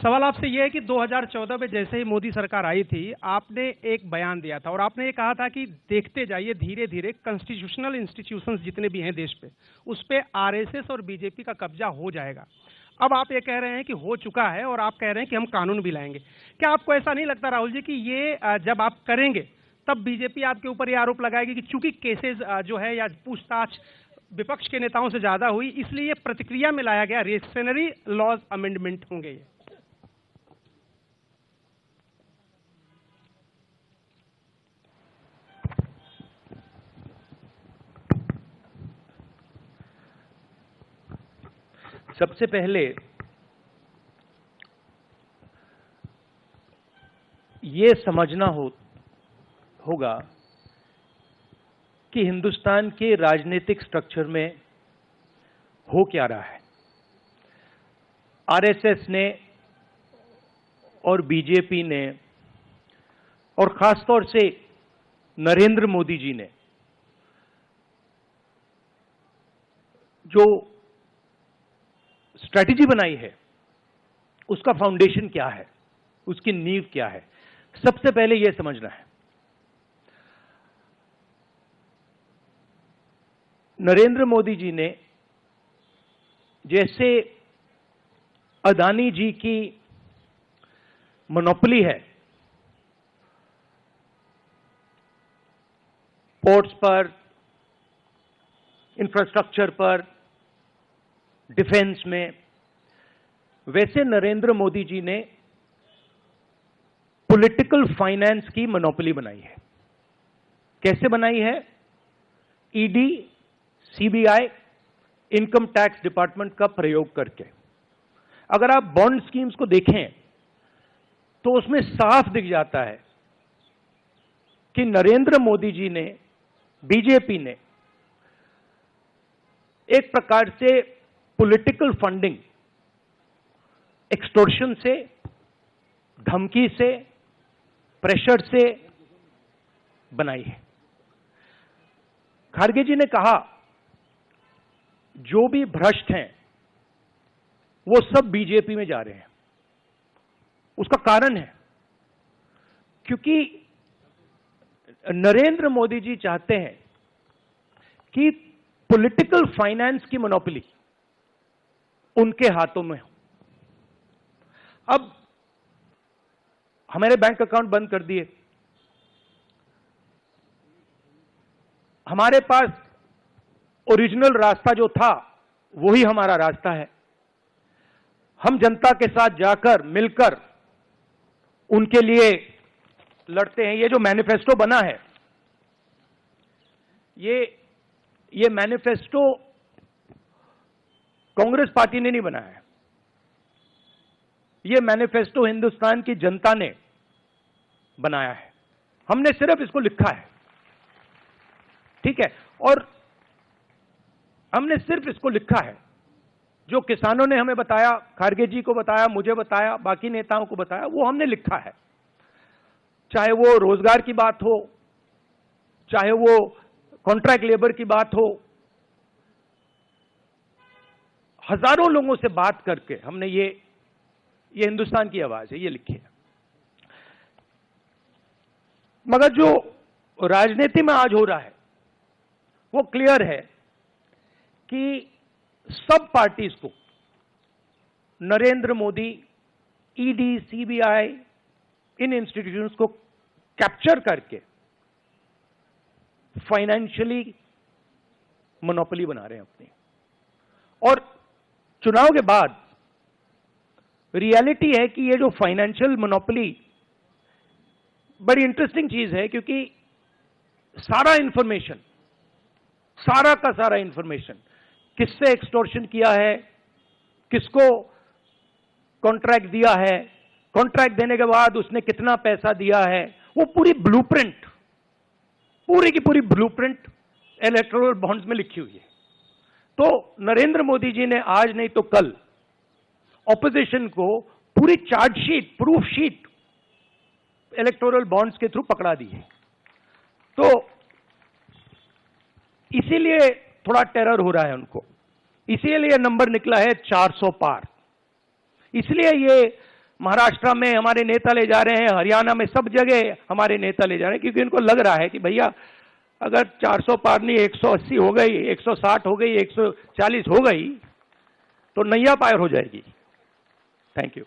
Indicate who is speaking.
Speaker 1: सवाल आपसे ये है कि 2014 में जैसे ही मोदी सरकार आई थी, आपने एक बयान दिया था और आपने ये कहा था कि देखते जाइए धीरे धीरे कॉन्स्टिट्यूशनल इंस्टीट्यूशंस जितने भी हैं देश पे, उस पे आरएसएस और बीजेपी का कब्जा हो जाएगा। अब आप ये कह रहे हैं कि हो चुका है और आप कह रहे हैं कि हम कानून भी लाएंगे। क्या आपको ऐसा नहीं लगता राहुल जी कि ये जब आप करेंगे तब बीजेपी आपके ऊपर ये आरोप लगाएगी कि चूंकि केसेस जो है या पूछताछ विपक्ष के नेताओं से ज्यादा हुई, इसलिए ये प्रतिक्रिया में लाया गया रेस्ट्रेनरी लॉज अमेंडमेंट होंगे ये?
Speaker 2: सबसे पहले ये समझना होगा कि हिंदुस्तान के राजनीतिक स्ट्रक्चर में हो क्या रहा है। आरएसएस ने और बीजेपी ने और खासतौर से नरेंद्र मोदी जी ने जो स्ट्रैटेजी बनाई है, उसका फाउंडेशन क्या है, उसकी नींव क्या है, सबसे पहले यह समझना है। नरेंद्र मोदी जी ने जैसे अदानी जी की मोनोपोली है पोर्ट्स पर, इंफ्रास्ट्रक्चर पर, डिफेंस में, वैसे नरेंद्र मोदी जी ने पॉलिटिकल फाइनेंस की मोनोपोली बनाई है। कैसे बनाई है? ED, CBI, income tax department का प्रयोग करके। अगर आप बॉन्ड स्कीम्स को देखें तो उसमें साफ दिख जाता है कि नरेंद्र मोदी जी ने, बीजेपी ने एक प्रकार से पॉलिटिकल फंडिंग एक्सटॉर्शन से, धमकी से, प्रेशर से बनाई है। खारगे जी ने कहा जो भी भ्रष्ट हैं वो सब बीजेपी में जा रहे हैं। उसका कारण है क्योंकि नरेंद्र मोदी जी चाहते हैं कि पॉलिटिकल फाइनेंस की मोनोपोली उनके हाथों में हो। अब हमारे बैंक अकाउंट बंद कर दिए, हमारे पास ओरिजिनल रास्ता जो था वही हमारा रास्ता है। हम जनता के साथ जाकर मिलकर उनके लिए लड़ते हैं। ये जो मैनिफेस्टो बना है, ये मैनिफेस्टो कांग्रेस पार्टी ने नहीं बनाया है। ये मैनिफेस्टो हिंदुस्तान की जनता ने बनाया है। हमने सिर्फ इसको लिखा है, ठीक है, और हमने सिर्फ इसको लिखा है। जो किसानों ने हमें बताया, खारगे जी को बताया, मुझे बताया, बाकी नेताओं को बताया, वो हमने लिखा है। चाहे वो रोजगार की बात हो, चाहे वो कॉन्ट्रैक्ट लेबर की बात हो, हजारों लोगों से बात करके हमने ये हिंदुस्तान की आवाज है, ये लिखी है। मगर जो राजनीति में आज हो रहा है वो क्लियर है कि सब पार्टीज को नरेंद्र मोदी, ईडी, सीबीआई, इन इंस्टीट्यूशंस को कैप्चर करके फाइनेंशियली मोनोपोली बना रहे हैं अपनी। और चुनाव के बाद रियलिटी है कि ये जो फाइनेंशियल मोनोपोली बड़ी इंटरेस्टिंग चीज है, क्योंकि सारा इंफॉर्मेशन, सारा का सारा इंफॉर्मेशन, किससे एक्सटॉर्शन किया है, किसको कॉन्ट्रैक्ट दिया है, कॉन्ट्रैक्ट देने के बाद उसने कितना पैसा दिया है, वो पूरी ब्लूप्रिंट, पूरी की पूरी ब्लूप्रिंट इलेक्टोरल बॉन्ड्स में लिखी हुई है। तो नरेंद्र मोदी जी ने आज नहीं तो कल ऑपोजिशन को पूरी chargesheet, proof sheet electoral bonds के थ्रू पकड़ा दी है। तो इसीलिए थोड़ा टेरर हो रहा है उनको, इसीलिए नंबर निकला है 400 पार। इसलिए ये महाराष्ट्र में हमारे नेता ले जा रहे हैं, हरियाणा में सब जगह हमारे नेता ले जा रहे हैं, क्योंकि इनको लग रहा है कि भैया अगर 400 पार नहीं 180 हो गई, 160 हो गई, 140 हो गई तो नैया पार हो जाएगी। Thank you.